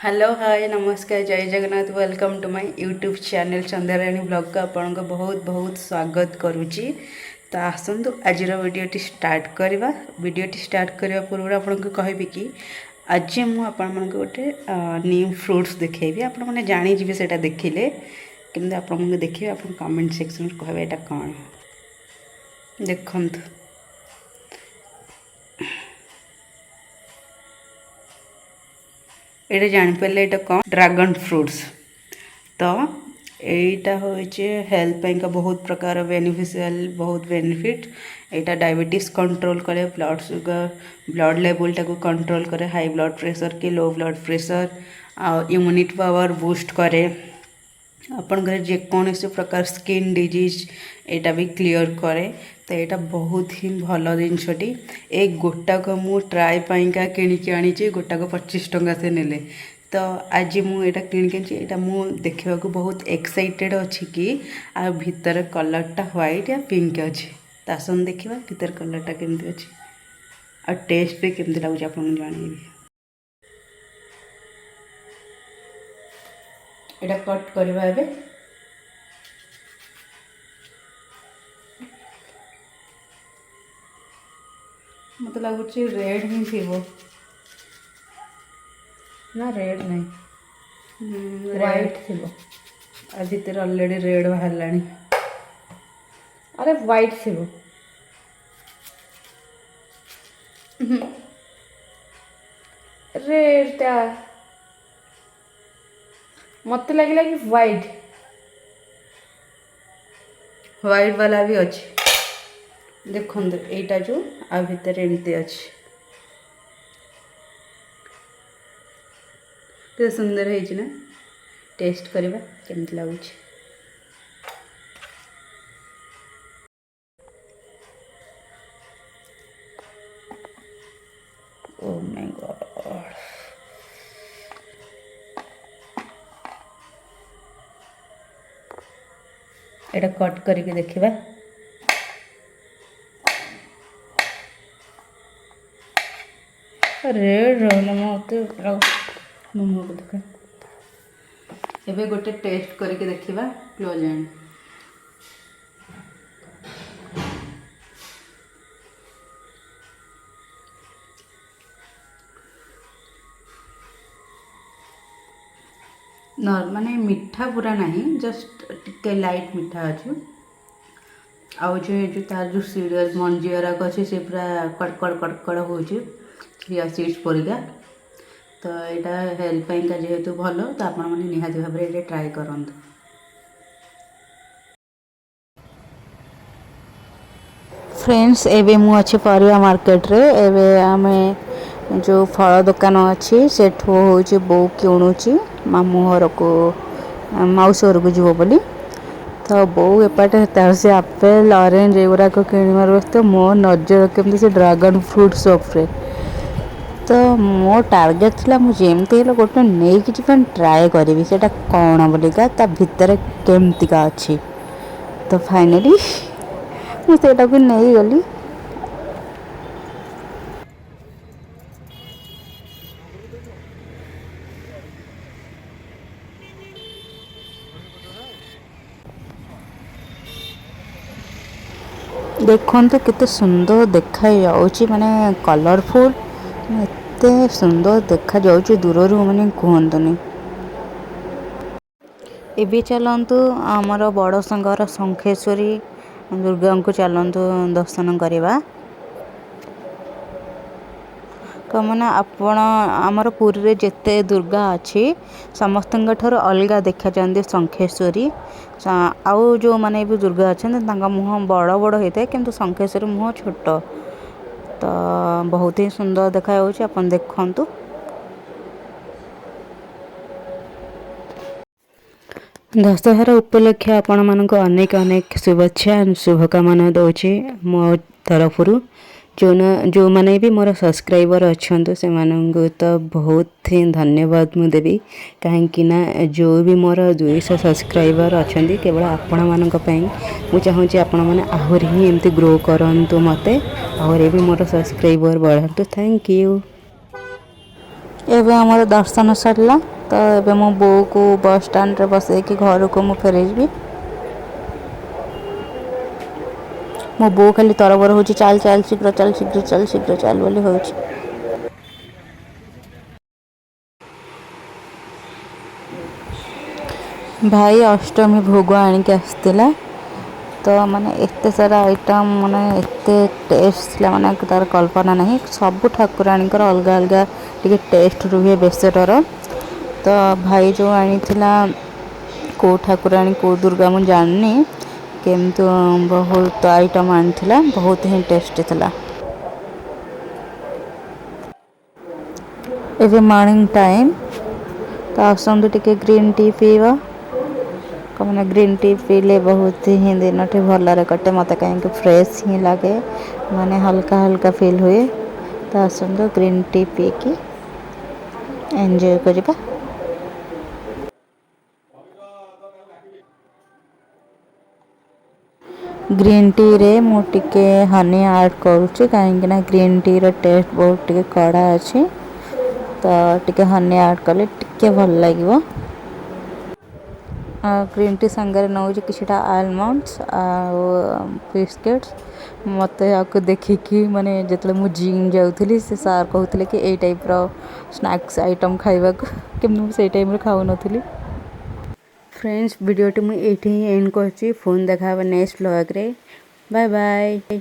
Hello hi नमस्कार जय Jagannath welcome to my YouTube channel Chandrarani blog को आपण को बहुत बहुत स्वागत करुच्ची। तो आसतु आज वीडियोटी स्टार्ट करवा। वीडियोटी स्टार्ट करने पूर्व आपन को कहबी कि आज मुझे आपण मन गोटे न्यू फ्रुट्स देखी आपण मैंने जानीजे से देखिले कि आपको देखिए आप कमेंट सेक्शन कहे यहाँ कौन देखु ये जापारे ये कौन ड्रैगन फ्रुट्स। तो यहीटा हूँ हेल्थ का बहुत प्रकार बेनिफिशियल बहुत बेनिफिट। यहाँ डायबिटीज कंट्रोल करे, ब्लड सुगर ब्लड लेवल टाको कंट्रोल करे, हाई ब्लड प्रेशर कि low blood pressure immunity power boost करे, आपंकर जेकोसी प्रकार स्किन डिजीज यहाँ भी क्लीयर करे। तो यहाँ बहुत ही भल जिनसटी एक गोटाक मु ट्राए पाइंका किणिकी आनी गोटाक 25 टंका से नेले। तो आज मुझे किणिकी मु देखा बहुत एक्साइटेड अच्छी कि आ भितर कलरटा व्हाइट या पिंक अच्छे। तो आसन देखा भितर कलरटा केमती अच्छे आ टेस्ट भी केमती लगुच आप जानवी। यहाँ कट करवा एबे मत लगुच रेड ही थी ना रेड नहीं व्हाइट थी आ भितर ऑलरेडी रेड बाहर लानी। अरे व्हाइट थी रेड टा मत लगे कि व्हाइट व्हाइट वाला भी अच्छे। देखो यहीटा जो आ भितर एमती अच्छे तो सुंदर है ना। टेस्ट करवा केमती लगुच। Oh my God Etah cut करके देखिबा। रेड रहला मत मुँह को देखा एबे गोटे टेस्ट करके देखिबा क्लोज एंड। माने मीठा पूरा नहीं जस्ट टिके लाइट मीठा अच्छे। आउ जो तार जो सीरियल मंजी गुराक अच्छे से पूरा कड़कड़ कड़कड़ हो चिया सीड्स परिका। तो यहाँ हेल्थ का जेहेतु भल तो आपण मैंने निहाती भाव में ट्राए करूँ। फ्रेंड्स एबे मु अच्छे परिया मार्केट रे एबे आमे जो फल दुकान अच्छी सेठू हूँ बो किणुची मामू घर को मौसी घर को जीव बोली। तो बो एपटे तार से आपेल ऑरेंज एगुड़ाक किणवार व्यस्त मो नजर केमती से ड्रैगन फ्रूट सॉफ्रे। तो मो टार्गेट थी मुझे गोटे नहीं कि ट्राए करी से कौन बोलिका ता भितर केमतिका अच्छी। तो फाइनली मुझे नहीं गली। देखो तो कितने सुंदर देखा जाऊँगी माने कलरफुल एते सुंदर देखा जाऊँगी दूर मैंने कहतुनि। एबे चलतु आमर बड़ संगर शंखेश्वरी दुर्गा को चलतु दर्शन करवा। तो मैंने आपण आमर पुरी रे जेते दुर्गा अच्छी समस्त अलग देखा जाती शंखेश्वरी। आउ जो मैंने भी दुर्गा अच्छा मुँह बड़ बड़ होता है किंतु शंखेश्वरी मुँह छोट। तो बहुत ही सुंदर देखा अपन देखु। दशहरा उपलक्षे आपण मानक अनेक अनेक शुभेच्छा शुभकामना दौची मो तरफ। जो मैंने भी मोर सब्सक्राइबर अच्छा से तो बहुत ही धन्यवाद मु देवी कहीं जो भी मोर 200 सब्सक्राइबर अच्छा केवल आपण मानक मु चाहूँगी आपण मैंने आहरी ही एमती ग्रो करंतु मते आहरी भी मोर सब्सक्राइबर बढ़ातु। Thank you. एवं आमर दर्शन सरला तो एवं मो बो को बस स्टैंड रे बसैकी घर को मु फेरेबी। मो बो खाली तरबर हो चल चल शीघ्र चल शीघ्र चल शीघ्र चल बोली हो। भाई अष्टमी भोग आणिक आसला तो माने एत सारा आइटम माने एत टेस्ट माने तार कल्पना नहीं सब ठाकुराणीकर अलग अलग टे टेस्ट रुहे बेसटर। तो भाई जो आनी को ठाकुराणी को दुर्गा मुझे जाननी किंतु बहुत आइटम आनी बहुत ही टेस्टी था। एवं मॉर्निंग टाइम तो आसतु टिके ग्रीन टी पीवा मैंने ग्रीन टी पीले बहुत ही दिन भल कटे मत कहीं फ्रेश ही लगे माने हल्का हल्का फील हुए। तो आसतु ग्रीन टी पी की एंजॉय करिबा। ग्रीन टी रे मु टिके हनी ऐड करुच्ची कहीं ग्रीन टी रो टेस्ट बहुत टिके कड़ा अच्छी तो टिके हनी ऐड कले टिके भल लगे। ग्रीन टी सांगे नौ किछटा आलमंड्स बिस्किट्स मत आपको देखिकी माने जिते मुझे जिम जाऊली से सार कहते कि यही टाइप रो स्नैक्स आइटम खाइबा कि से टाइम खाऊ नी। फ्रेंड्स वीडियो मुझे एंड कर फोन देखा नेक्स्ट व्लॉग रे। Bye bye.